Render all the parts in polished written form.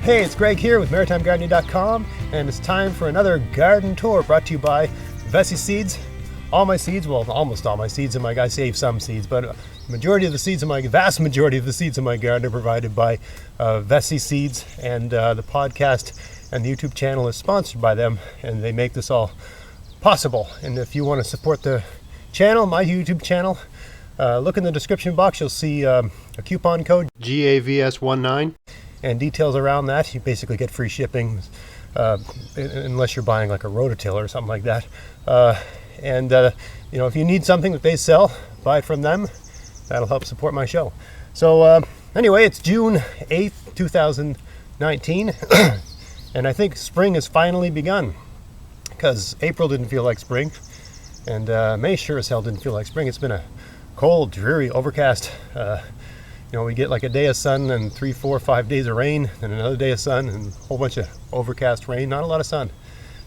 Hey, it's Greg here with MaritimeGardening.com, and it's time for another garden tour brought to you by Vessi Seeds. All my seeds, well, almost all my seeds in my, I save some seeds, but vast majority of the seeds in my garden are provided by Vessi Seeds, and the podcast and the YouTube channel is sponsored by them, and they make this all possible. And if you want to support the channel, my YouTube channel, look in the description box. You'll see a coupon code GAVS19 and details around that. You basically get free shipping unless you're buying like a rototiller or something like that. You know, if you need something that they sell, buy it from them. That'll help support my show. So anyway, it's June 8th, 2019, and I think spring has finally begun, because April didn't feel like spring, and May sure as hell didn't feel like spring. It's been a cold, dreary, overcast. You know, we get like a day of sun and 3, 4, 5 days of rain, and another day of sun and a whole bunch of overcast rain. Not a lot of sun.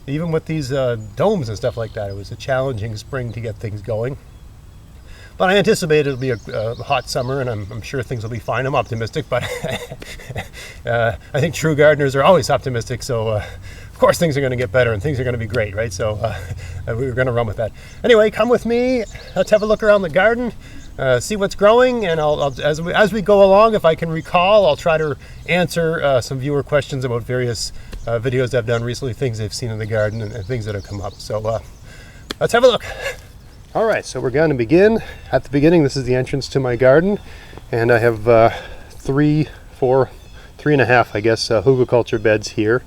Even with these domes and stuff like that, it was a challenging spring to get things going. But I anticipate it'll be a hot summer, and I'm sure things will be fine. I'm optimistic, but I think true gardeners are always optimistic. So of course things are going to get better and things are going to be great, right? So we're going to run with that. Anyway, come with me. Let's have a look around the garden. See what's growing, and as we go along, if I can recall, I'll try to answer some viewer questions about various videos I've done recently, things they've seen in the garden, and things that have come up. So let's have a look. All right, so we're going to begin. At the beginning, this is the entrance to my garden, and I have 3, 4, 3.5, I guess, hugelkultur beds here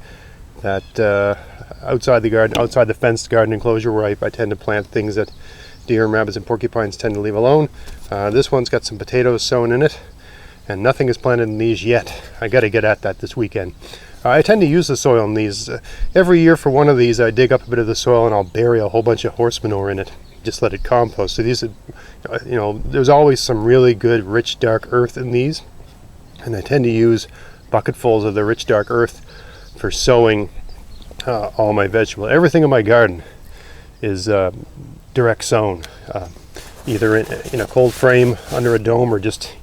that outside the garden, outside the fenced garden enclosure, where I tend to plant things that deer and rabbits and porcupines tend to leave alone. This one's got some potatoes sown in it, and nothing is planted in these yet. I got to get at that this weekend. I tend to use the soil in these. Every year for one of these, I dig up a bit of the soil and I'll bury a whole bunch of horse manure in it. Just let it compost. So these, you know, there's always some really good, rich, dark earth in these, and I tend to use bucketfuls of the rich, dark earth for sowing all my vegetables. Everything in my garden is direct sown, either in a cold frame under a dome or just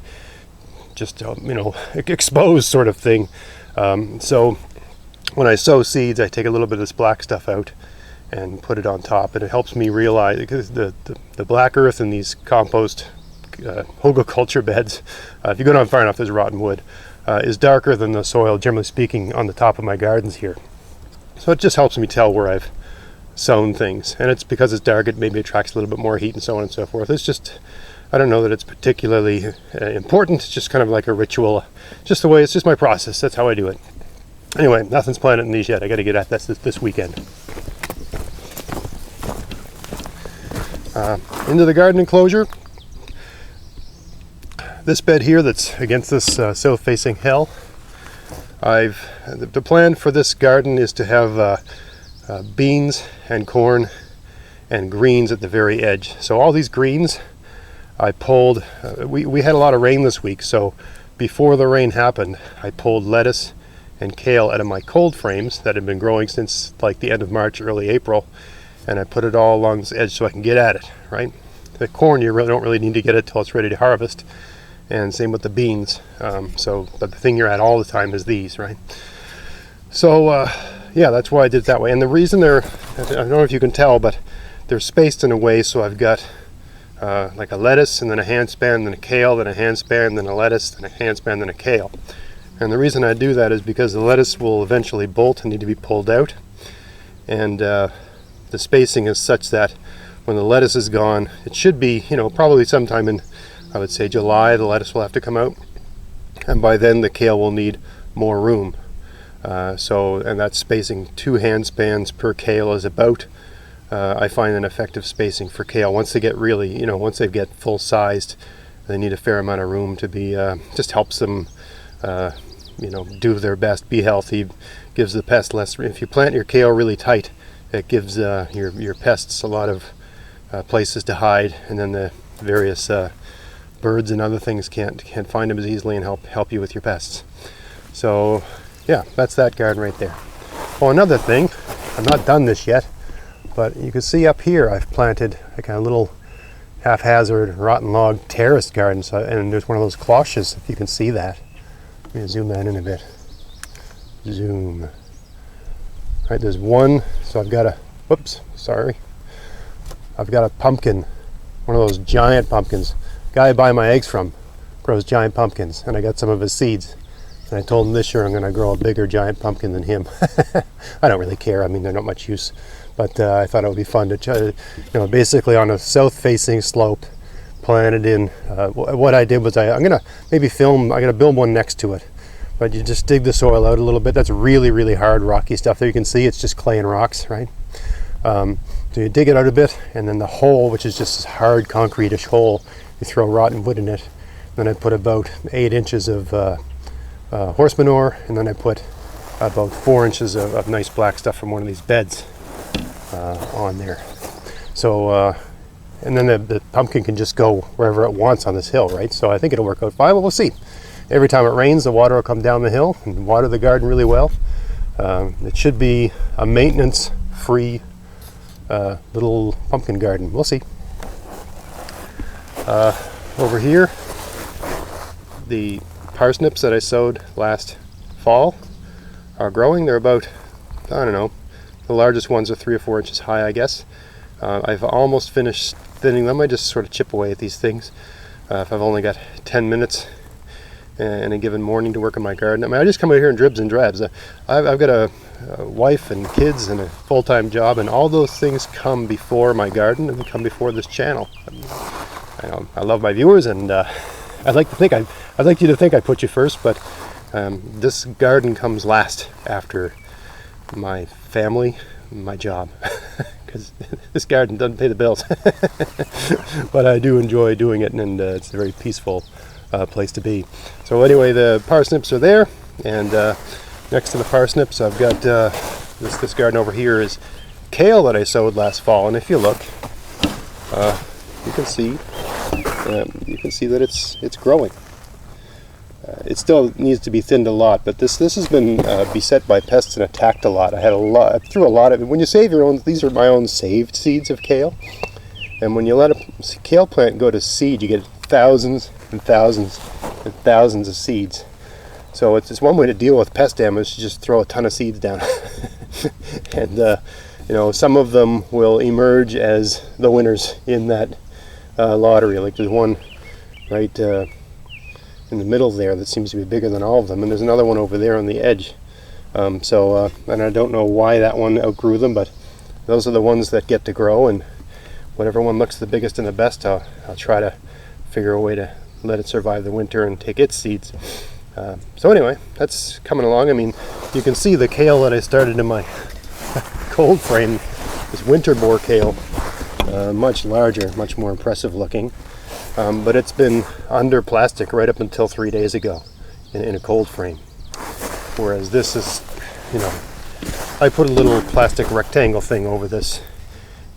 you know, exposed sort of thing. So when I sow seeds, I take a little bit of this black stuff out and put it on top, and it helps me realize, because the black earth in these compost hugelkultur beds, if you go down far enough, there's rotten wood, is darker than the soil, generally speaking, on the top of my gardens here. So it just helps me tell where I've sown things, and it's because it's dark, it maybe attracts a little bit more heat and so on and so forth. It's just, I don't know that it's particularly important. It's just kind of like a ritual, just the way, it's just my process. That's how I do it. Anyway, nothing's planted in these yet. I got to get at this weekend. Into the garden enclosure. This bed here that's against this south-facing hill, the plan for this garden is to have beans and corn and greens at the very edge. So all these greens I pulled, we had a lot of rain this week, so before the rain happened, I pulled lettuce and kale out of my cold frames that had been growing since like the end of March, early April, and I put it all along this edge so I can get at it, right? The corn, you really don't really need to get it till it's ready to harvest, and same with the beans. But the thing you're at all the time is these, right? So yeah, that's why I did it that way. And the reason I don't know if you can tell, but they're spaced in a way so I've got like a lettuce, and then a handspan, then a kale, then a handspan, then a lettuce, then a handspan, then a kale. And the reason I do that is because the lettuce will eventually bolt and need to be pulled out, and the spacing is such that when the lettuce is gone, it should be, you know, probably sometime in, I would say, July, the lettuce will have to come out, and by then the kale will need more room. And that spacing, 2 handspans per kale is about, I find, an effective spacing for kale. Once they get really, you know, once they get full sized, they need a fair amount of room to be, just helps them, you know, do their best, be healthy, gives the pest less. If you plant your kale really tight, it gives your pests a lot of places to hide, and then the various birds and other things can't find them as easily and help you with your pests. So yeah, that's that garden right there. Oh, another thing, I'm not done this yet, but you can see up here I've planted a kind of little haphazard rotten log terrace garden, and there's one of those cloches, if you can see that. Let me zoom that in a bit. zoom. All right, there's one. So I've got a, whoops, sorry. I've got a pumpkin, one of those giant pumpkins. Guy I buy my eggs from grows giant pumpkins, and I got some of his seeds. And I told him this year I'm going to grow a bigger giant pumpkin than him. I don't really care. I mean, they're not much use. But I thought it would be fun to try, basically on a south-facing slope, planted in. What I did was I'm going to maybe film, I'm going to build one next to it. But you just dig the soil out a little bit. That's really, really hard, rocky stuff. There you can see it's just clay and rocks, right? So you dig it out a bit, and then the hole, which is just this hard concrete-ish hole, you throw rotten wood in it. Then I put about 8 inches of horse manure, and then I put about 4 inches of nice black stuff from one of these beds on there. So, and then the pumpkin can just go wherever it wants on this hill, right? So I think it'll work out fine, but we'll see. Every time it rains, the water will come down the hill and water the garden really well. It should be a maintenance-free little pumpkin garden. We'll see. Over here, the parsnips that I sowed last fall are growing. They're about, I don't know, the largest ones are 3 or 4 inches high, I guess. I've almost finished thinning them. I just sort of chip away at these things. If I've only got 10 minutes in a given morning to work in my garden. I mean, I just come out here in dribs and drabs. I've got a wife and kids and a full-time job, and all those things come before my garden and come before this channel. I love my viewers, and I'd like you to think I put you first, but this garden comes last after my family, my job, because this garden doesn't pay the bills. But I do enjoy doing it, and it's a very peaceful place to be. So anyway, the parsnips are there, and next to the parsnips I've got this garden over here is kale that I sowed last fall, and if you look, you can see that it's growing. It still needs to be thinned a lot, but this has been beset by pests and attacked a lot. I threw a lot of it. When you save your own, these are my own saved seeds of kale, and when you let a kale plant go to seed, you get thousands and thousands and thousands of seeds. So it's one way to deal with pest damage, to just throw a ton of seeds down. And some of them will emerge as the winners in that lottery. Like there's one right in the middle there that seems to be bigger than all of them, and there's another one over there on the edge. And I don't know why that one outgrew them, but those are the ones that get to grow, and whatever one looks the biggest and the best, I'll try to figure a way to let it survive the winter and take its seeds. So anyway, that's coming along. I mean, you can see the kale that I started in my cold frame, this winter boar kale, much larger, much more impressive looking. But it's been under plastic right up until 3 days ago in a cold frame. Whereas this is, I put a little plastic rectangle thing over this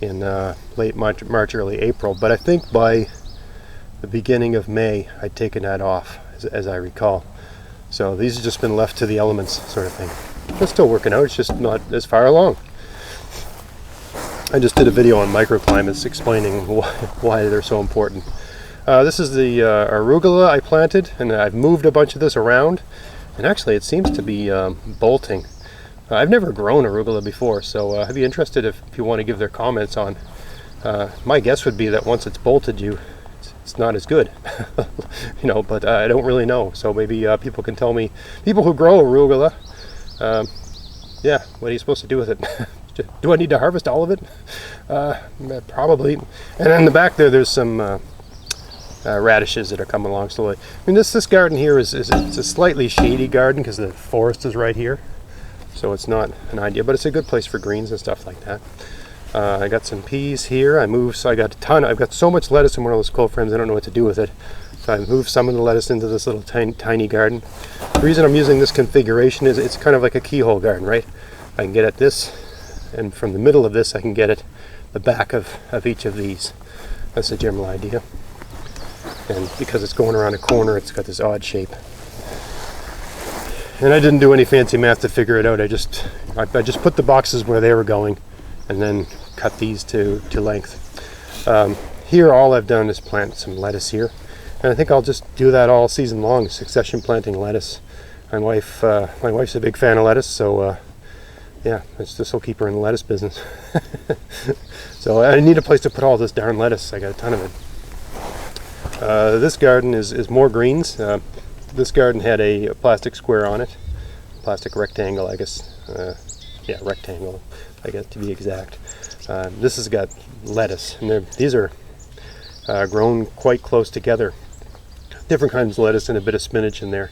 in late March, early April. But I think by the beginning of May, I'd taken that off, as I recall. So these have just been left to the elements, sort of thing. It's still working out, it's just not as far along. I just did a video on microclimates explaining why they're so important. This is the arugula I planted, and I've moved a bunch of this around, and actually it seems to be bolting. I've never grown arugula before, so I'd be interested if you want to give their comments on. My guess would be that once it's bolted it's not as good, but I don't really know. So maybe people can tell me, people who grow arugula, what are you supposed to do with it? Do I need to harvest all of it? Probably. And in the back there's some radishes that are coming along slowly. I mean, this garden here it's a slightly shady garden because the forest is right here, so it's not an idea, but it's a good place for greens and stuff like that. I got some peas here. So I got a ton. I've got so much lettuce in one of those cold frames, I don't know what to do with it. So I moved some of the lettuce into this little tiny garden. The reason I'm using this configuration is it's kind of like a keyhole garden, right? I can get at this, and from the middle of this I can get at the back of each of these. That's the general idea. And because it's going around a corner, it's got this odd shape. And I didn't do any fancy math to figure it out. I just put the boxes where they were going, and then cut these to length. Here all I've done is plant some lettuce here, and I think I'll just do that all season long, succession planting lettuce. my wife's a big fan of lettuce, so yeah, this will keep her in the lettuce business. So I need a place to put all this darn lettuce. I got a ton of it. This garden is more greens. This garden had a plastic square on it, plastic rectangle, I guess. Yeah, rectangle, I guess, to be exact. This has got lettuce, and these are grown quite close together. Different kinds of lettuce and a bit of spinach in there.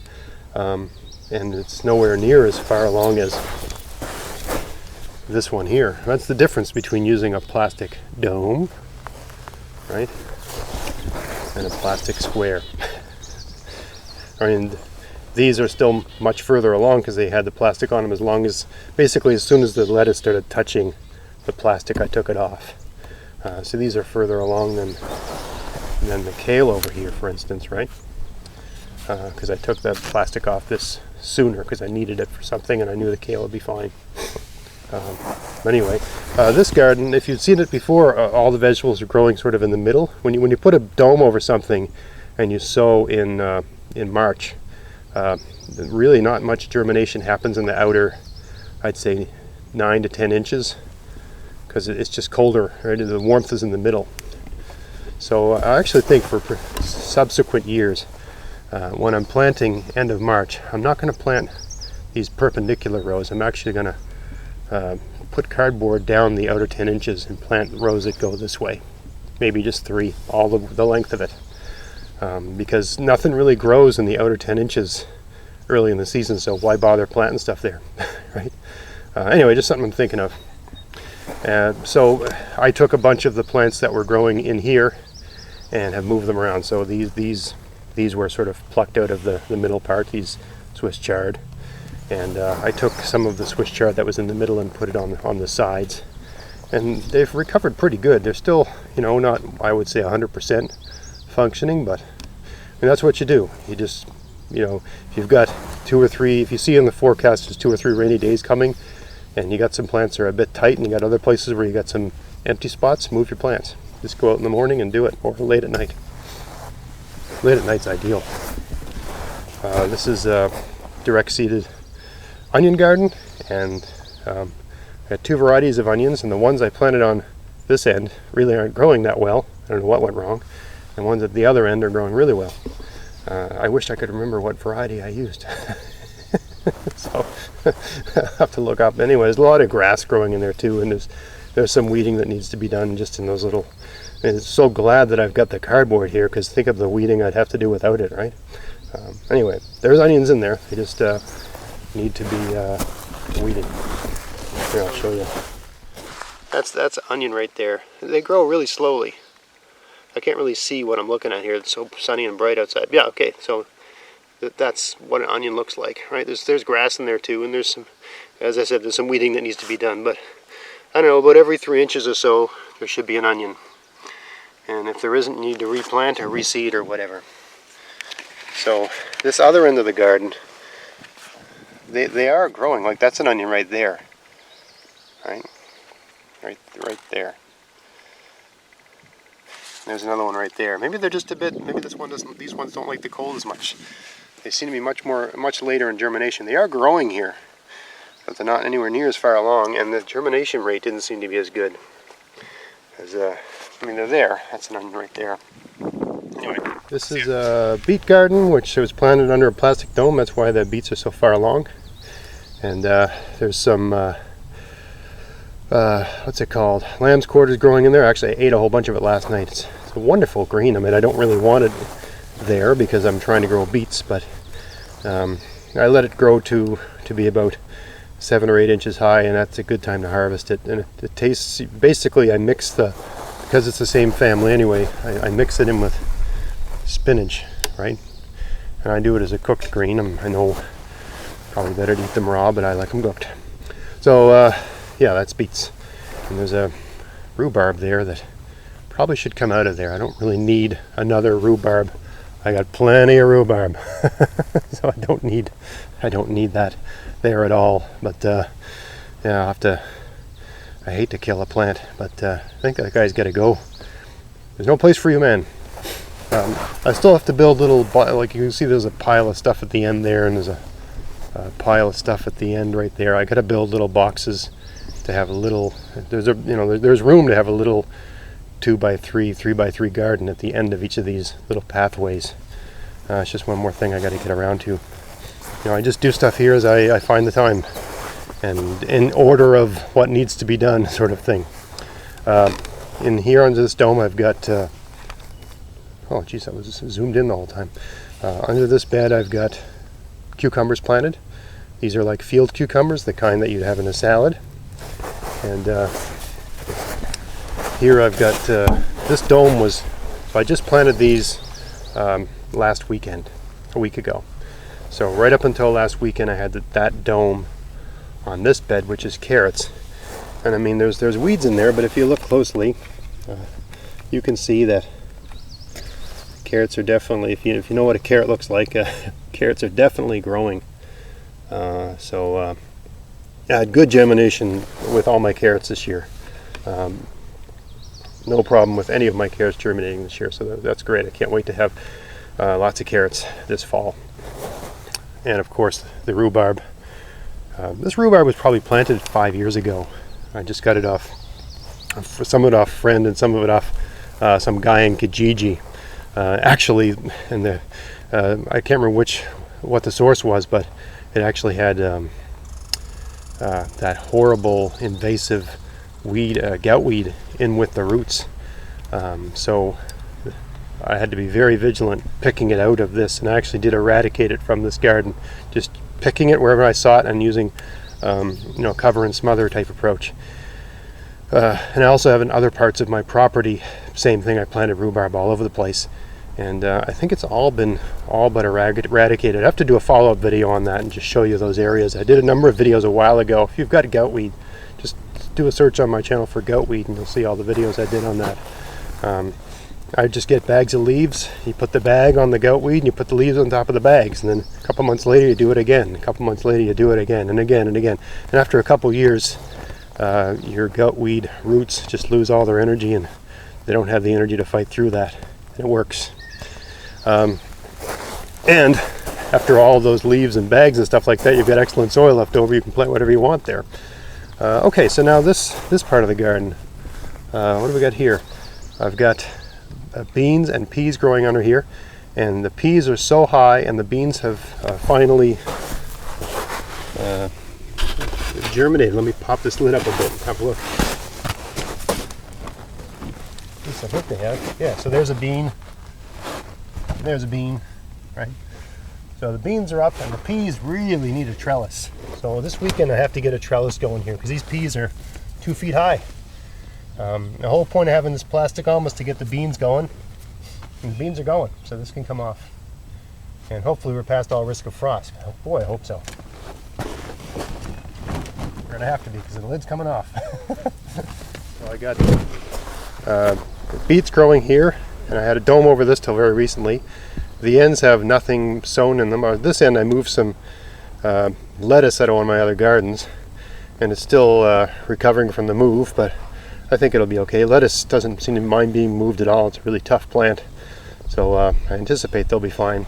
And it's nowhere near as far along as this one here. That's the difference between using a plastic dome, right, and a plastic square. I mean, these are still much further along because they had the plastic on them. Basically as soon as the lettuce started touching the plastic, I took it off. So these are further along than the kale over here, for instance, right? Because I took that plastic off this sooner because I needed it for something and I knew the kale would be fine. Anyway, this garden, if you've seen it before, all the vegetables are growing sort of in the middle. When you put a dome over something and you sow in March, really not much germination happens in the outer, I'd say 9 to 10 inches, because it's just colder, right? The warmth is in the middle. So I actually think for subsequent years, when I'm planting end of March, I'm not going to plant these perpendicular rows. I'm actually going to put cardboard down the outer 10 inches and plant rows that go this way. Maybe just 3, all the length of it. Because nothing really grows in the outer 10 inches early in the season, so why bother planting stuff there, right? Anyway, just something I'm thinking of. So I took a bunch of the plants that were growing in here and have moved them around. So these were sort of plucked out of the middle part, these Swiss chard. And I took some of the Swiss chard that was in the middle and put it on the sides. And they've recovered pretty good. They're still, not, I would say, 100% functioning, but that's what you do. You just, if you've got 2 or 3, if you see in the forecast there's 2 or 3 rainy days coming, and you got some plants that are a bit tight, and you got other places where you got some empty spots, move your plants. Just go out in the morning and do it, or late at night. Late at night's ideal. This is a direct seeded onion garden, and I had 2 varieties of onions, and the ones I planted on this end really aren't growing that well. I don't know what went wrong. And ones at the other end are growing really well. I wish I could remember what variety I used. So I'll have to look up. Anyway, there's a lot of grass growing in there too, and there's some weeding that needs to be done just in those little. And I'm so glad that I've got the cardboard here, because think of the weeding I'd have to do without it, right? Anyway, there's onions in there. They just need to be weeded. Here, I'll show you. That's onion right there. They grow really slowly. I can't really see what I'm looking at here. It's so sunny and bright outside. Yeah, okay, so that's what an onion looks like, right? There's grass in there too, and there's some, as I said, there's some weeding that needs to be done, but I don't know, about every 3 inches or so, there should be an onion. And if there isn't, you need to replant or reseed or whatever. So this other end of the garden, they are growing. Like, that's an onion right there, right there. There's another one right there. Maybe they're just a bit, maybe this one doesn't, these ones don't like the cold as much. They seem to be much later in germination. They are growing here, but they're not anywhere near as far along, and the germination rate didn't seem to be as good. As, they're there. That's an onion right there. Anyway. This is a beet garden, which was planted under a plastic dome. That's why the beets are so far along. And there's some, what's it called? Lamb's quarters growing in there. Actually, I ate a whole bunch of it last night. It's a wonderful green. I mean, I don't really want it there because I'm trying to grow beets, but I let it grow to be about 7 or 8 inches high, and that's a good time to harvest it. And it tastes, basically I mix because it's the same family anyway, I mix it in with spinach, right? And I do it as a cooked green. I know probably better to eat them raw, but I like them cooked. So yeah, that's beets. And there's a rhubarb there that probably should come out of there. I don't really need another rhubarb. I got plenty of rhubarb. So I don't need that there at all. But yeah, I'll have to, I hate to kill a plant, but I think that guy's got to go. There's no place for you, man. I still have to build little, like you can see there's a pile of stuff at the end there, and there's a pile of stuff at the end right there. I got to build little boxes to have a little. There's room to have a little 2x3, 3x3 garden at the end of each of these little pathways. It's just one more thing I got to get around to. I just do stuff here as I find the time, and in order of what needs to be done, sort of thing. In here under this dome, I've got. Oh, geez, I was just zoomed in the whole time. Under this bed, I've got cucumbers planted. These are like field cucumbers, the kind that you'd have in a salad. And here I've got this dome was. So I just planted these last weekend, a week ago. So right up until last weekend, I had that dome on this bed, which is carrots. And I mean, there's weeds in there, but if you look closely, you can see that carrots are definitely, if you know what a carrot looks like, carrots are definitely growing. I had good germination with all my carrots this year. No problem with any of my carrots germinating this year, so that's great. I can't wait to have lots of carrots this fall. And of course, the rhubarb. This rhubarb was probably planted 5 years ago. I just got it off, some of it off friend and some of it off some guy in Kijiji. Actually, I can't remember what the source was, but it actually had that horrible invasive weed, goutweed, in with the roots. So I had to be very vigilant picking it out of this, and I actually did eradicate it from this garden, just picking it wherever I saw it and using cover and smother type approach. And I also have in other parts of my property, same thing. I planted rhubarb all over the place, and I think it's all but eradicated. I have to do a follow-up video on that and just show you those areas. I did a number of videos a while ago. If you've got goutweed, just do a search on my channel for goutweed and you'll see all the videos I did on that. I just get bags of leaves, you put the bag on the goutweed and you put the leaves on top of the bags, and then a couple months later you do it again, a couple months later you do it again and again and again. And after a couple years, your goutweed roots just lose all their energy and they don't have the energy to fight through that, and it works. And after all those leaves and bags and stuff like that, you've got excellent soil left over. You can plant whatever you want there. Okay, so now this part of the garden, what do we got here? I've got beans and peas growing under here, and the peas are so high and the beans have finally germinated. Let me pop this lid up a bit and have a look. At least I think they have. Yeah, so there's a bean. There's a bean, right? So the beans are up and the peas really need a trellis. So this weekend I have to get a trellis going here because these peas are 2 feet high. The whole point of having this plastic on was to get the beans going. And the beans are going, so this can come off. And hopefully we're past all risk of frost. Oh boy, I hope so. We're gonna have to be because the lid's coming off. So I got beets growing here, and I had a dome over this till very recently. The ends have nothing sown in them. This end I moved some lettuce out of one of my other gardens, and it's still recovering from the move, but I think it'll be okay. Lettuce doesn't seem to mind being moved at all. It's a really tough plant, so I anticipate they'll be fine.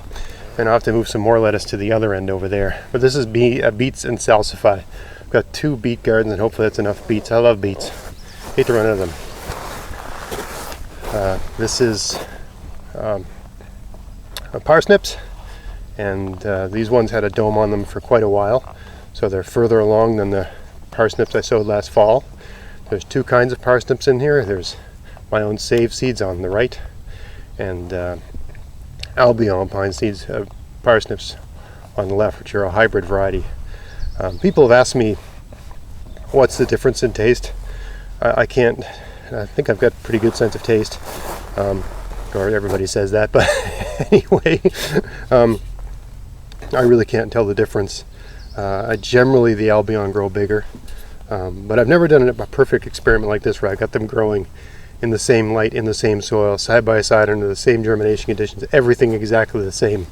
And I'll have to move some more lettuce to the other end over there. But this is beets and salsify. I've got 2 beet gardens, and hopefully that's enough beets. I love beets. Hate to run out of them. This is parsnips, and these ones had a dome on them for quite a while, so they're further along than the parsnips I sowed last fall. There's 2 kinds of parsnips in here. There's my own save seeds on the right, and Albion pine seeds, parsnips on the left, which are a hybrid variety. People have asked me what's the difference in taste. I think I've got a pretty good sense of taste, or everybody says that, but anyway, I really can't tell the difference. Generally the Albion grow bigger. But I've never done a perfect experiment like this where I got them growing in the same light, in the same soil, side by side under the same germination conditions, everything exactly the same.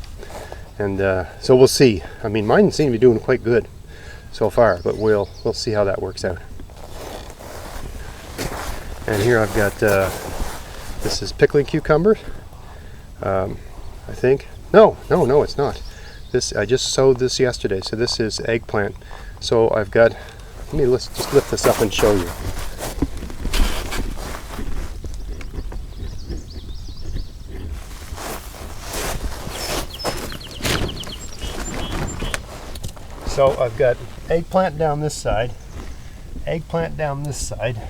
And so we'll see. I mean, mine seem to be doing quite good so far, but we'll see how that works out. And here I've got, this is pickling cucumber, I think. No, it's not. This, I just sowed this yesterday, so this is eggplant. So I've got, let's just lift this up and show you. So I've got eggplant down this side, eggplant down this side,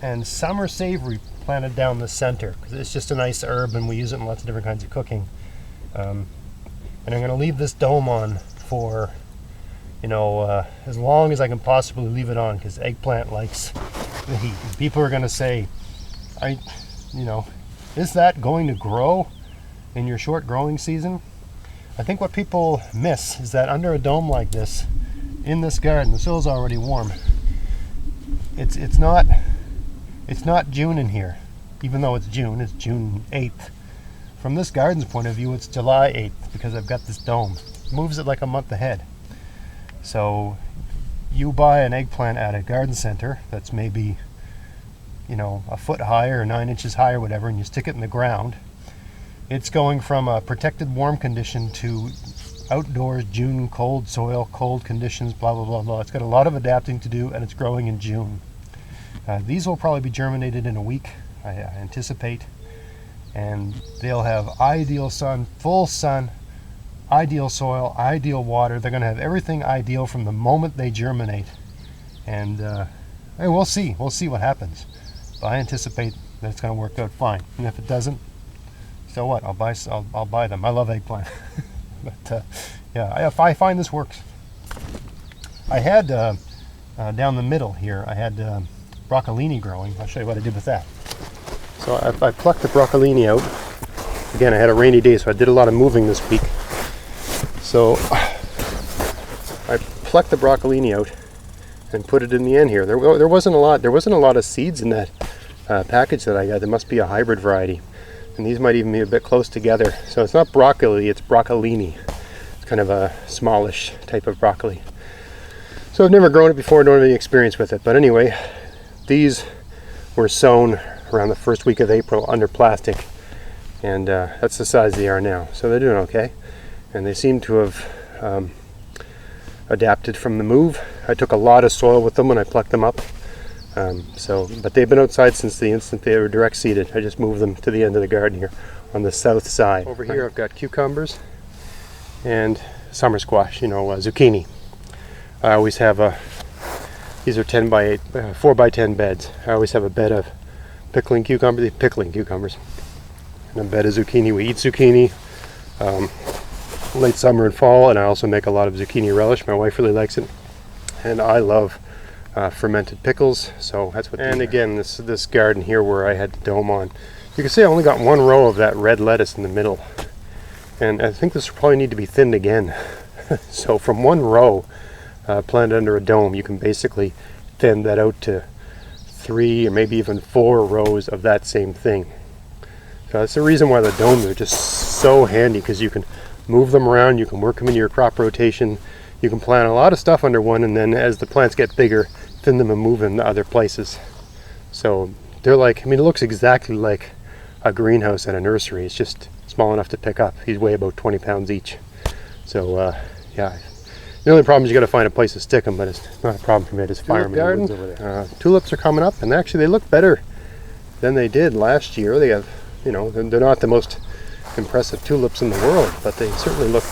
and summer savory planted down the center because it's just a nice herb and we use it in lots of different kinds of cooking. And I'm going to leave this dome on for, as long as I can possibly leave it on because eggplant likes the heat. And people are going to say, is that going to grow in your short growing season? I think what people miss is that under a dome like this, in this garden, the soil's already warm. It's not June in here, even though it's June 8th. From this garden's point of view, it's July 8th because I've got this dome. It moves it like a month ahead. So you buy an eggplant at a garden center that's maybe, a foot high or 9 inches high or whatever, and you stick it in the ground. It's going from a protected warm condition to outdoors June cold soil, cold conditions, blah, blah, blah, blah. It's got a lot of adapting to do and it's growing in June. These will probably be germinated in a week, I anticipate. And they'll have ideal sun, full sun, ideal soil, ideal water. They're going to have everything ideal from the moment they germinate. And we'll see. We'll see what happens. But I anticipate that it's going to work out fine. And if it doesn't, so what? I'll buy them. I love eggplant. But I find this works. I had down the middle here, I had broccolini growing. I'll show you what I did with that. So I plucked the broccolini out. Again, I had a rainy day, so I did a lot of moving this week. So I plucked the broccolini out and put it in the end here. There wasn't a lot of seeds in that package that I got. There must be a hybrid variety. And these might even be a bit close together. So it's not broccoli, it's broccolini. It's kind of a smallish type of broccoli. So I've never grown it before, don't have any experience with it. But anyway, these were sown around the first week of April under plastic. And that's the size they are now. So they're doing okay. And they seem to have adapted from the move. I took a lot of soil with them when I plucked them up. But they've been outside since the instant they were direct seeded. I just moved them to the end of the garden here on the south side. Over here I've got cucumbers and summer squash, zucchini. I always have these are 10 by 8, 4 by 10 beds. I always have a bed of pickling cucumbers, and a bed of zucchini. We eat zucchini late summer and fall, and I also make a lot of zucchini relish. My wife really likes it, and I love fermented pickles, so that's what. And again, this garden here where I had the dome on, you can see I only got one row of that red lettuce in the middle, and I think this will probably need to be thinned again. So from one row planted under a dome, you can basically thin that out to 3 or maybe even 4 rows of that same thing. So that's the reason why the domes are just so handy, because you can move them around, you can work them into your crop rotation, you can plant a lot of stuff under one, and then as the plants get bigger, thin them and move them to other places. So they're like, it looks exactly like a greenhouse at a nursery. It's just small enough to pick up. These weigh about 20 pounds each. So yeah, the only problem is you got to find a place to stick them, but it's not a problem for me. I just fire them in the woods over there. Tulips are coming up, and actually they look better than they did last year. They have, they're not the most impressive tulips in the world, but they certainly look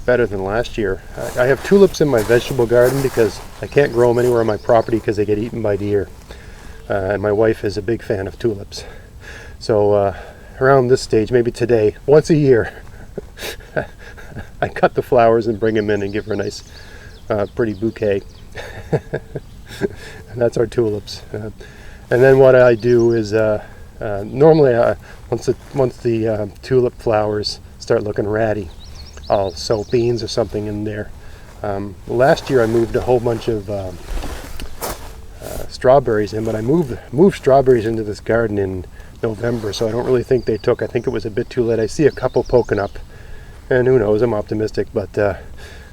better than last year. I have tulips in my vegetable garden because I can't grow them anywhere on my property because they get eaten by deer. And my wife is a big fan of tulips. So around this stage, maybe today, once a year, I cut the flowers and bring them in and give her a nice pretty bouquet. And that's our tulips. And then what I do is normally once the tulip flowers start looking ratty, I'll sow beans or something in there. Last year I moved a whole bunch of strawberries in, but I moved strawberries into this garden in November, so I don't really think they took. I think it was a bit too late. I see a couple poking up, and who knows, I'm optimistic, but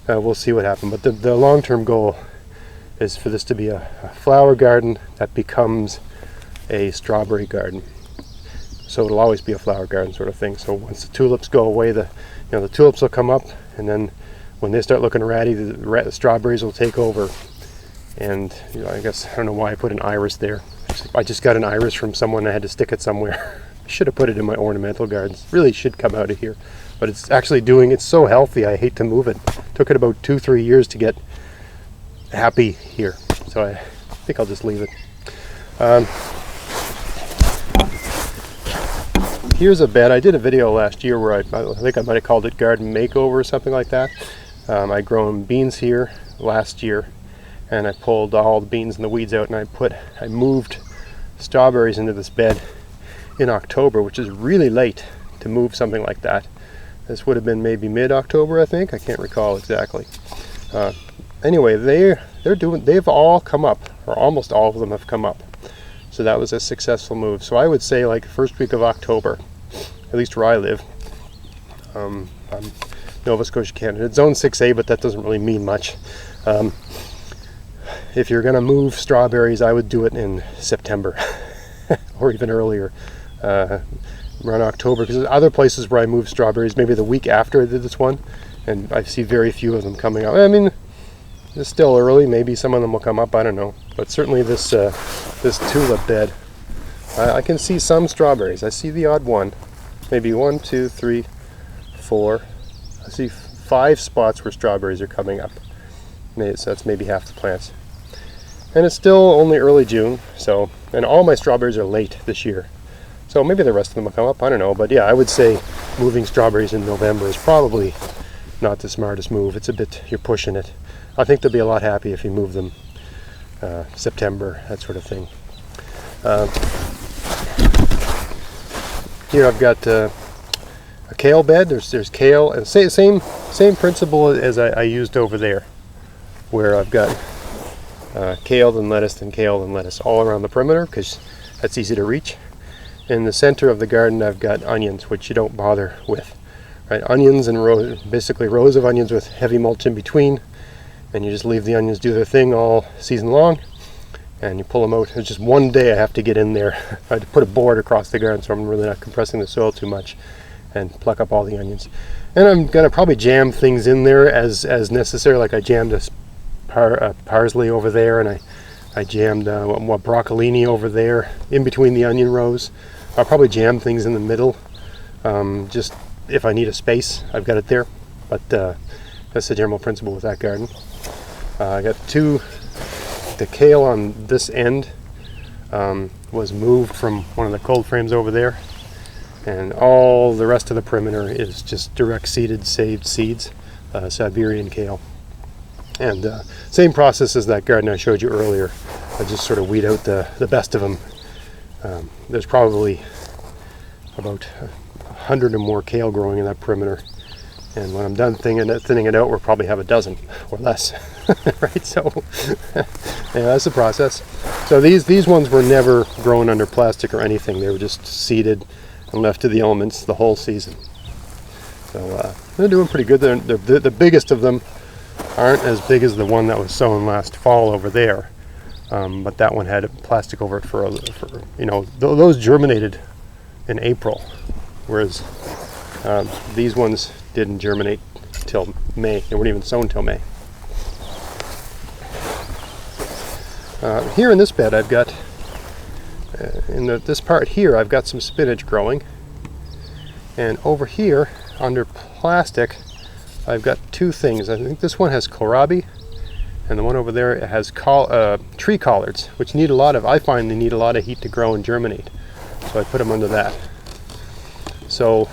we'll see what happens. But the long-term goal is for this to be a flower garden that becomes a strawberry garden. so it'll always be a flower garden sort of thing. So once the tulips go away, the tulips will come up, and then when they start looking ratty, the strawberries will take over. And I guess I don't know why I put an iris there. I just got an iris from someone. I had to stick it somewhere. I should have put it in my ornamental gardens. Really should come out of here, but it's actually it's so healthy. I hate to move it. Took it about 2-3 years to get happy here, so I think I'll just leave it. Here's a bed. I did a video last year where I think I might have called it garden makeover or something like that. I grown beans here last year, and I pulled all the beans and the weeds out, and I moved strawberries into this bed in October, which is really late to move something like that. This would have been maybe mid-October, I think. I can't recall exactly. Anyway, they've all come up, or almost all of them have come up. So that was a successful move. So I would say like first week of October, at least where I live. I'm Nova Scotia, Canada. It's Zone 6A, but that doesn't really mean much. If you're going to move strawberries, I would do it in September or even earlier, around October, because there's other places where I move strawberries maybe the week after I did this one, and I see very few of them coming up. I mean, it's still early. Maybe some of them will come up. I don't know. But certainly this tulip bed, I can see some strawberries. I see the odd one. Maybe 1, 2, 3, 4. I see 5 spots where strawberries are coming up. So that's maybe half the plants. And it's still only early June, and all my strawberries are late this year. So maybe the rest of them will come up, I don't know. But yeah, I would say moving strawberries in November is probably not the smartest move. It's a bit, you're pushing it. I think they'll be a lot happy if you move them September, that sort of thing. Here I've got a kale bed. There's kale, and same principle as I used over there, where I've got kale and lettuce all around the perimeter, because that's easy to reach. In the center of the garden I've got onions, which you don't bother with. Right? Onions and basically rows of onions with heavy mulch in between, and you just leave the onions do their thing all season long, and you pull them out. It's just one day I have to get in there. I had to put a board across the garden so I'm really not compressing the soil too much, and pluck up all the onions. And I'm gonna probably jam things in there as necessary, like I jammed a parsley over there, and I jammed broccolini over there in between the onion rows. I'll probably jam things in the middle, just if I need a space, I've got it there. But that's the general principle with that garden. I got the kale on this end was moved from one of the cold frames over there, and all the rest of the perimeter is just direct seeded saved seeds, Siberian kale. And same process as that garden I showed you earlier. I just sort of weed out the best of them. There's probably about 100 or more kale growing in that perimeter. And when I'm done thinning it out, we'll probably have a dozen or less, right? So, yeah, that's the process. So these ones were never grown under plastic or anything. They were just seeded and left to the elements the whole season. So they're doing pretty good. The biggest of them aren't as big as the one that was sown last fall over there, but that one had plastic over it for those germinated in April, whereas these ones didn't germinate till May. They weren't even sown till May. Here in this bed I've got, this part here I've got some spinach growing, and over here under plastic I've got 2 things. I think this one has kohlrabi, and the one over there has tree collards, which I find they need a lot of heat to grow and germinate. So I put them under that. So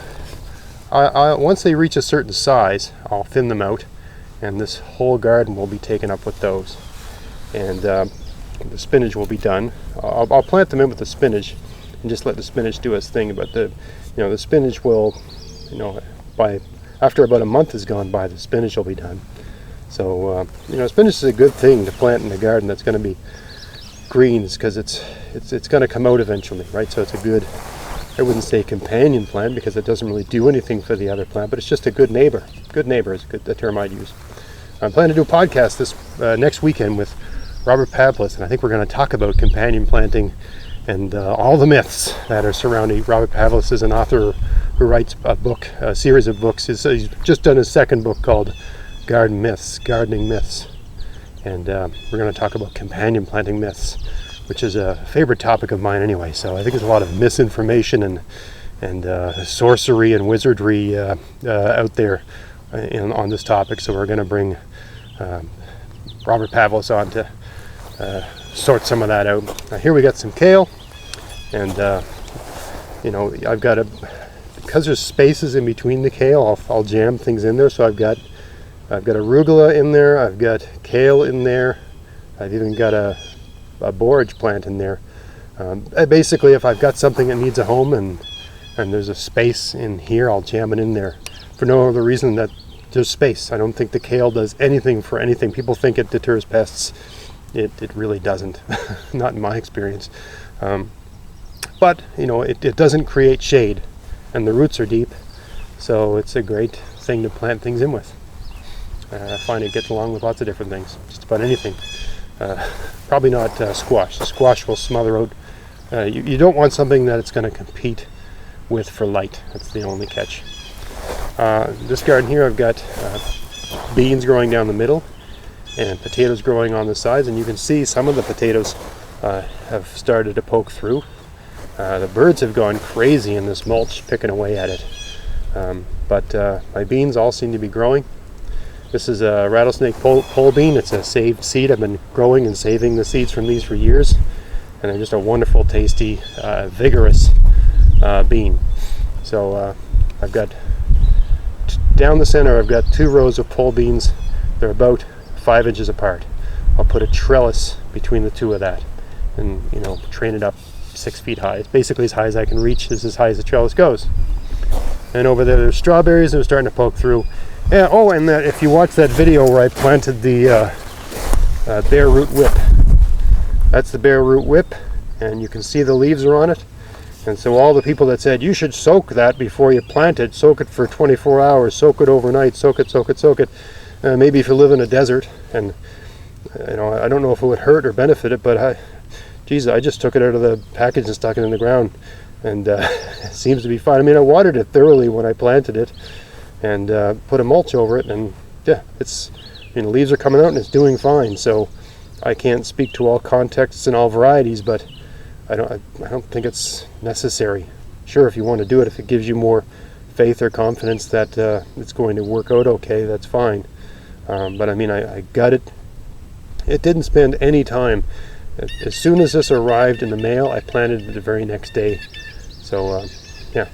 once they reach a certain size, I'll thin them out, and this whole garden will be taken up with those. And the spinach will be done. I'll plant them in with the spinach and just let the spinach do its thing. But the spinach will, after about a month has gone by, the spinach will be done. So spinach is a good thing to plant in a garden that's going to be greens, because it's going to come out eventually, right? So it's a good, I wouldn't say companion plant, because it doesn't really do anything for the other plant, but it's just a good neighbor. Good neighbor is a term I'd use. I'm planning to do a podcast this next weekend with Robert Paplis, and I think we're going to talk about companion planting and all the myths that are surrounding. Robert Pavlis is an author who writes a series of books. He's just done his second book called Gardening Myths. And we're going to talk about companion planting myths, which is a favorite topic of mine anyway. So I think there's a lot of misinformation and sorcery and wizardry out there on this topic. So we're going to bring Robert Pavlis on to sort some of that out. Here we got some kale, and I've got because there's spaces in between the kale, I'll jam things in there. So I've got arugula in there, I've got kale in there, I've even got a borage plant in there. Basically, if I've got something that needs a home and there's a space in here, I'll jam it in there for no other reason that there's space. I don't think the kale does anything for anything. People think it deters pests. It really doesn't, not in my experience. But it doesn't create shade, and the roots are deep, so it's a great thing to plant things in with. I find it gets along with lots of different things, just about anything. Probably not squash. The squash will smother out. You don't want something that it's going to compete with for light. That's the only catch. This garden here, I've got beans growing down the middle and potatoes growing on the sides, and you can see some of the potatoes have started to poke through. The birds have gone crazy in this mulch, picking away at it. But my beans all seem to be growing. This is a rattlesnake pole bean. It's a saved seed. I've been growing and saving the seeds from these for years, and they're just a wonderful, tasty, vigorous bean. So I've got down the center, I've got 2 rows of pole beans. They're about 5 inches apart. I'll put a trellis between the 2 of that, and train it up 6 feet high. It's basically as high as I can reach. This is as high as the trellis goes. And over there, there's strawberries that are starting to poke through. Yeah. Oh, and if you watch that video where I planted the bare root whip, that's the bare root whip, and you can see the leaves are on it. And so all the people that said you should soak that before you plant it, soak it for 24 hours, soak it overnight, soak it. Maybe if you live in a desert, and I don't know if it would hurt or benefit it, but I just took it out of the package and stuck it in the ground, and it seems to be fine. I mean, I watered it thoroughly when I planted it, and put a mulch over it, and yeah, leaves are coming out and it's doing fine. So I can't speak to all contexts and all varieties, but I don't think it's necessary. Sure, if you want to do it, if it gives you more faith or confidence that it's going to work out okay, that's fine. But I mean, I got it. It didn't spend any time. As soon as this arrived in the mail, I planted it the very next day. So yeah,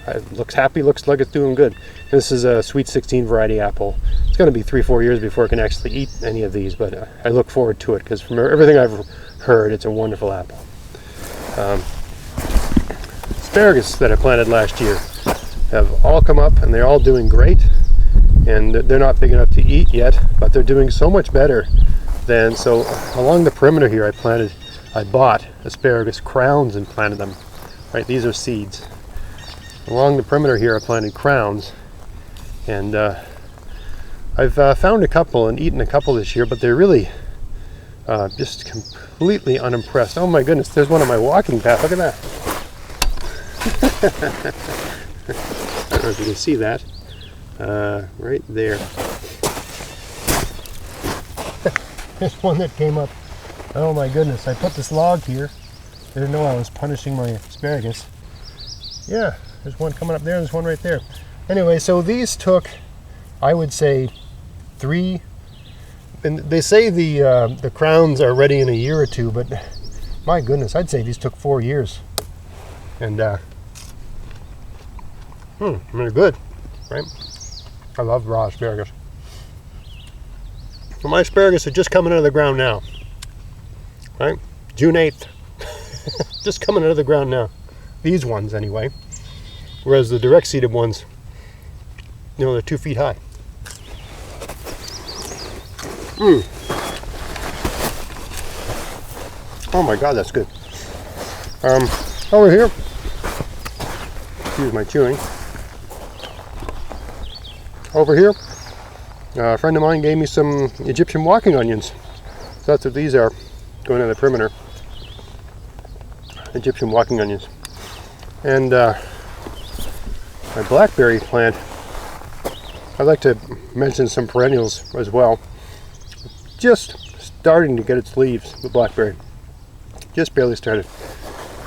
it looks happy, looks like it's doing good. This is a Sweet 16 variety apple. It's going to be 3-4 years before I can actually eat any of these, but I look forward to it because from everything I've heard, it's a wonderful apple. Asparagus that I planted last year have all come up, and they're all doing great. And they're not big enough to eat yet, but they're doing so much better than. So along the perimeter here, I bought asparagus crowns and planted them. Right, these are seeds. Along the perimeter here, I planted crowns, and I've found a couple and eaten a couple this year, but they're really just completely unimpressed. Oh my goodness, there's one on my walking path. Look at that. I don't know if you can see that. Right there. There's one that came up. Oh my goodness, I put this log here. I didn't know I was punishing my asparagus. Yeah, there's one coming up there, there's one right there. Anyway, so these took, I would say, 3, and they say the crowns are ready in a year or 2, but my goodness, I'd say these took 4 years. And they're good, right? I love raw asparagus. So my asparagus are just coming out of the ground now, right? June 8th. Just coming out of the ground now. These ones anyway. Whereas the direct seeded ones, they're 2 feet high. Oh my God, that's good. Over here, excuse my chewing. Over here, a friend of mine gave me some Egyptian walking onions. So that's what these are, going on the perimeter. Egyptian walking onions. And my blackberry plant, I'd like to mention some perennials as well. Just starting to get its leaves, the blackberry. Just barely started.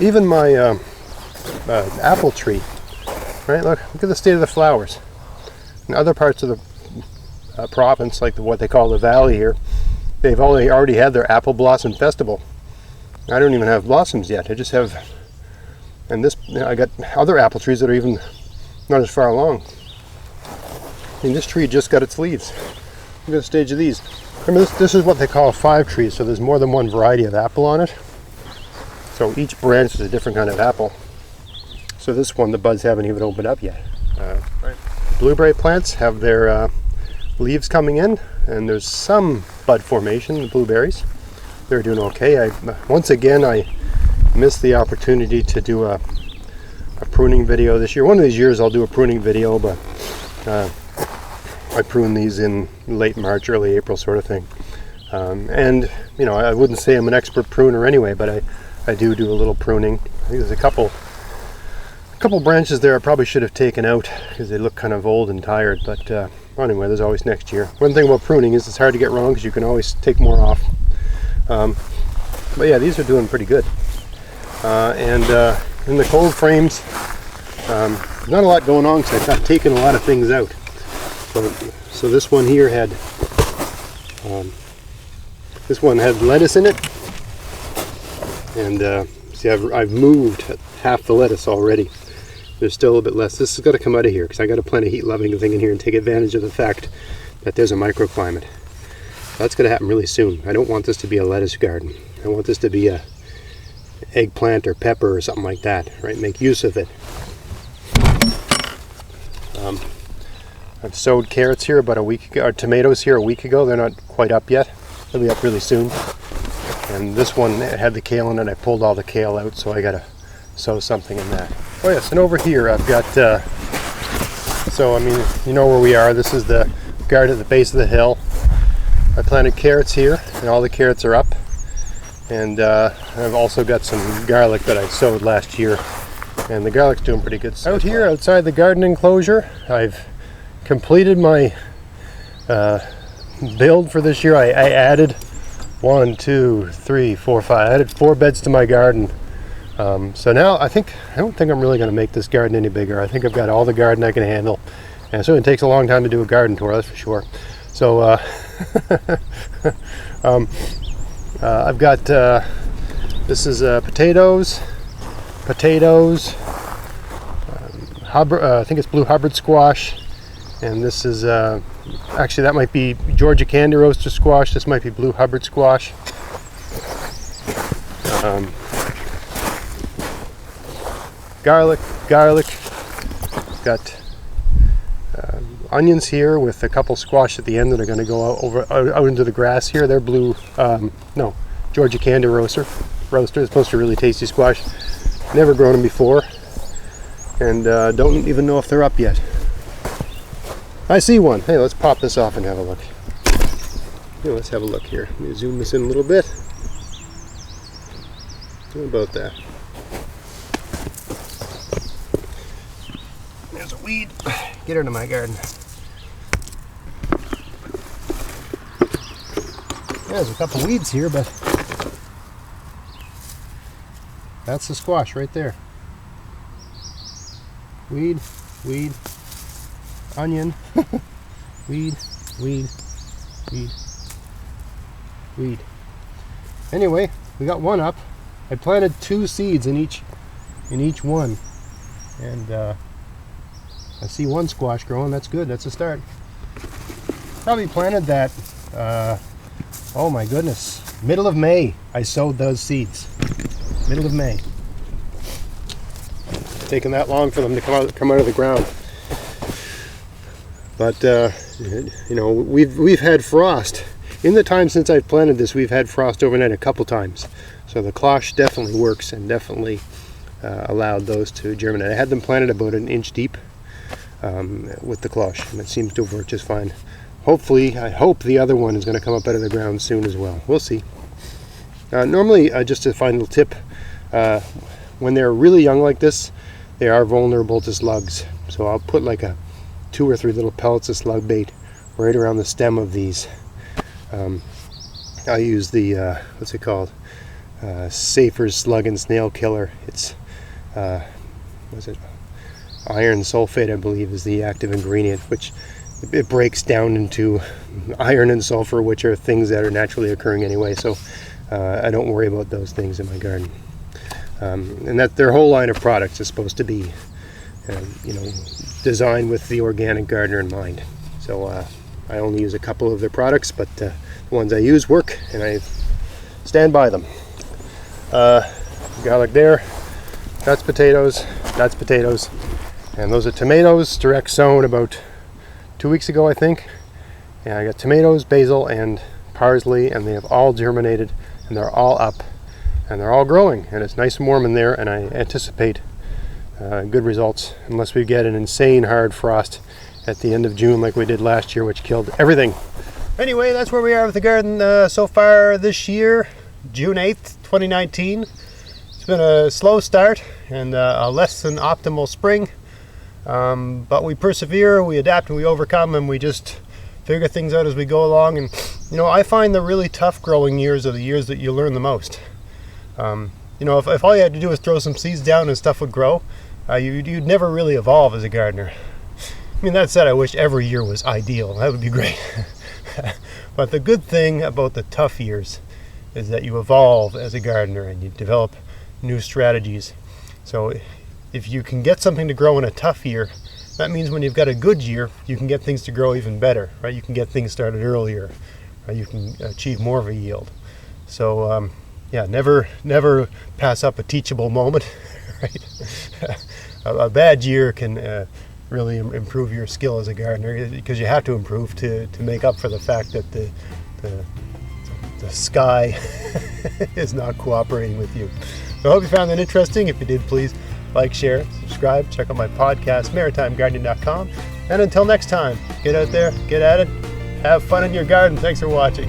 Even my apple tree, right? Look at the state of the flowers. In other parts of the province, like what they call the valley here, they've already had their apple blossom festival. I don't even have blossoms yet. I just have, and this, I got other apple trees that are even not as far along. And this tree just got its leaves. Look at the stage of these. Remember, this is what they call a 5 tree, so there's more than one variety of apple on it. So each branch is a different kind of apple. So this one, the buds haven't even opened up yet. Blueberry plants have their leaves coming in, and there's some bud formation in the blueberries. They're doing okay. Once again, I missed the opportunity to do a pruning video this year. One of these years I'll do a pruning video, but I prune these in late March, early April sort of thing. And you know, I wouldn't say I'm an expert pruner anyway, but I do a little pruning. I think there's a couple branches there I probably should have taken out because they look kind of old and tired, but anyway, there's always next year. One thing about pruning is it's hard to get wrong because you can always take more off. But yeah, these are doing pretty good. And in the cold frames, not a lot going on because I've taken a lot of things out. So this one here had lettuce in it, and see, I've moved half the lettuce already. There's still a little bit less. This has got to come out of here because I got to plant a heat-loving thing in here and take advantage of the fact that there's a microclimate. That's going to happen really soon. I don't want this to be a lettuce garden. I want this to be a eggplant or pepper or something like that, right? Make use of it. I've sowed carrots here about a week ago, or tomatoes here a week ago. They're not quite up yet. They'll be up really soon. And this one had the kale in it. I pulled all the kale out, so I got to sow something in that. Oh yes, and over here I've got, so I mean, you know where we are. This is the garden at the base of the hill. I planted carrots here, and all the carrots are up. And I've also got some garlic that I sowed last year, and the garlic's doing pretty good. Out here, outside the garden enclosure, I've completed my build for this year. I added 1, 2, 3, 4, 5. I added 4 beds to my garden. So now I don't think I'm really going to make this garden any bigger. I think I've got all the garden I can handle, and so it takes a long time to do a garden tour, that's for sure. So I've got this is potatoes, I think it's blue Hubbard squash, and this is actually that might be Georgia candy roaster squash. This might be blue Hubbard squash. Garlic. Got onions here with a couple squash at the end that are going to go out into the grass here. They're blue, Georgia candy roaster. It's supposed to be really tasty squash. Never grown them before, and don't even know if they're up yet. I see one. Hey, let's pop this off and have a look. Yeah, let's have a look here. Let me zoom this in a little bit. How about that? There's a weed. Get her into my garden. Yeah, there's a couple weeds here, but that's the squash right there. Weed, onion, weed. Anyway, we got one up. I planted 2 seeds in each one, and I see 1 squash growing. That's good. That's a start. Probably planted that. Oh my goodness! Middle of May, I sowed those seeds. Middle of May. It's taken that long for them to come out of the ground. But you know, we've had frost in the time since I've planted this. We've had frost overnight a couple times, so the cloche definitely works and definitely allowed those to germinate. I had them planted about 1 inch deep with the cloche, and it seems to work just fine. Hopefully, I hope the other one is going to come up out of the ground soon as well. We'll see. Normally, just a final tip, when they're really young like this, they are vulnerable to slugs. So I'll put like 2 or 3 little pellets of slug bait right around the stem of these. I'll use the what's it called? Safer's Slug and Snail Killer. It's what's it? Iron sulfate, I believe, is the active ingredient, which it breaks down into iron and sulfur, which are things that are naturally occurring anyway. So I don't worry about those things in my garden. And that their whole line of products is supposed to be, designed with the organic gardener in mind. So I only use a couple of their products, but the ones I use work, and I stand by them. Garlic there, that's potatoes, and those are tomatoes, direct sown about 2 weeks ago, I think. And I got tomatoes, basil, and parsley, and they have all germinated, and they're all up, and they're all growing, and it's nice and warm in there, and I anticipate good results, unless we get an insane hard frost at the end of June like we did last year, which killed everything. Anyway, that's where we are with the garden so far this year, June 8th, 2019. It's been a slow start and a less than optimal spring, but we persevere, we adapt, and we overcome, and we just figure things out as we go along. And I find the really tough growing years are the years that you learn the most. If all you had to do was throw some seeds down and stuff would grow, you'd never really evolve as a gardener. I mean, that said, I wish every year was ideal. That would be great. But the good thing about the tough years is that you evolve as a gardener and you develop new strategies. So if you can get something to grow in a tough year, that means when you've got a good year, you can get things to grow even better, right? You can get things started earlier, right? You can achieve more of a yield. So never pass up a teachable moment, right? A bad year can really improve your skill as a gardener, because you have to improve to make up for the fact that the sky is not cooperating with you. So I hope you found that interesting. If you did, please like, share, subscribe, check out my podcast, maritimegardening.com. And until next time, get out there, get at it, have fun in your garden. Thanks for watching.